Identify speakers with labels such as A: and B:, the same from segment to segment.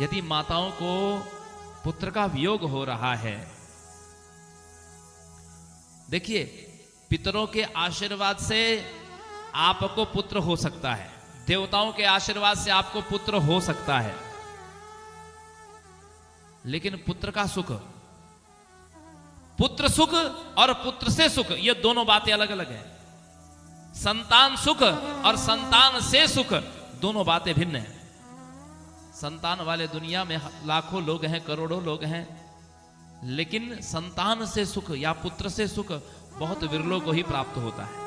A: यदि माताओं को पुत्र का वियोग हो रहा है, देखिए पितरों के आशीर्वाद से आपको पुत्र हो सकता है, देवताओं के आशीर्वाद से आपको पुत्र हो सकता है, लेकिन पुत्र का सुख, पुत्र सुख और पुत्र से सुख, ये दोनों बातें अलग अलग है। संतान सुख और संतान से सुख दोनों बातें भिन्न हैं। संतान वाले दुनिया में लाखों लोग हैं, करोड़ों लोग हैं, लेकिन संतान से सुख या पुत्र से सुख बहुत विरलों को ही प्राप्त होता है।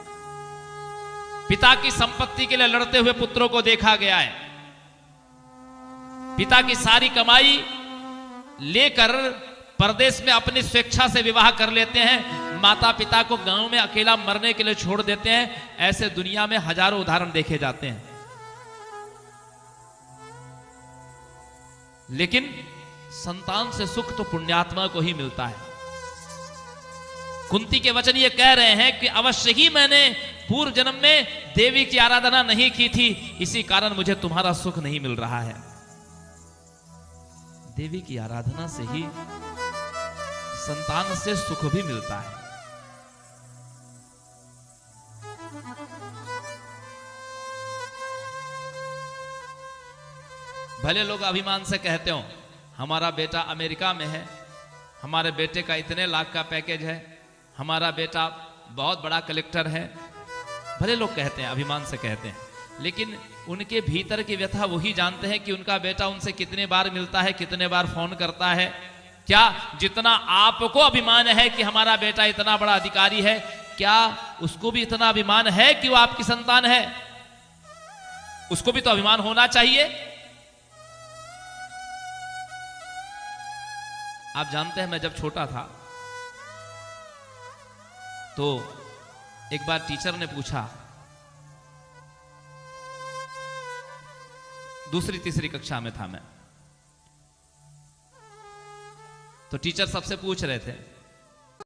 A: पिता की संपत्ति के लिए लड़ते हुए पुत्रों को देखा गया है। पिता की सारी कमाई लेकर परदेश में अपनी स्वेच्छा से विवाह कर लेते हैं, माता पिता को गांव में अकेला मरने के लिए छोड़ देते हैं। ऐसे दुनिया में हजारों उदाहरण देखे जाते हैं। लेकिन संतान से सुख तो पुण्यात्मा को ही मिलता है। कुंती के वचन ये कह रहे हैं कि अवश्य ही मैंने पूर्व जन्म में देवी की आराधना नहीं की थी, इसी कारण मुझे तुम्हारा सुख नहीं मिल रहा है। देवी की आराधना से ही संतान से सुख भी मिलता है। भले लोग अभिमान से कहते हो हमारा बेटा अमेरिका में है, हमारे बेटे का इतने लाख का पैकेज है, हमारा बेटा बहुत बड़ा कलेक्टर है, भले लोग कहते हैं, अभिमान से कहते हैं, लेकिन उनके भीतर की व्यथा वही जानते हैं कि उनका बेटा उनसे कितने बार मिलता है, कितने बार फोन करता है। क्या जितना आपको अभिमान है कि हमारा बेटा इतना बड़ा अधिकारी है, क्या उसको भी इतना अभिमान है कि वो आपकी संतान है? उसको भी तो अभिमान होना चाहिए। आप जानते हैं, मैं जब छोटा था तो एक बार टीचर ने पूछा, दूसरी तीसरी कक्षा में था मैं, तो टीचर सबसे पूछ रहे थे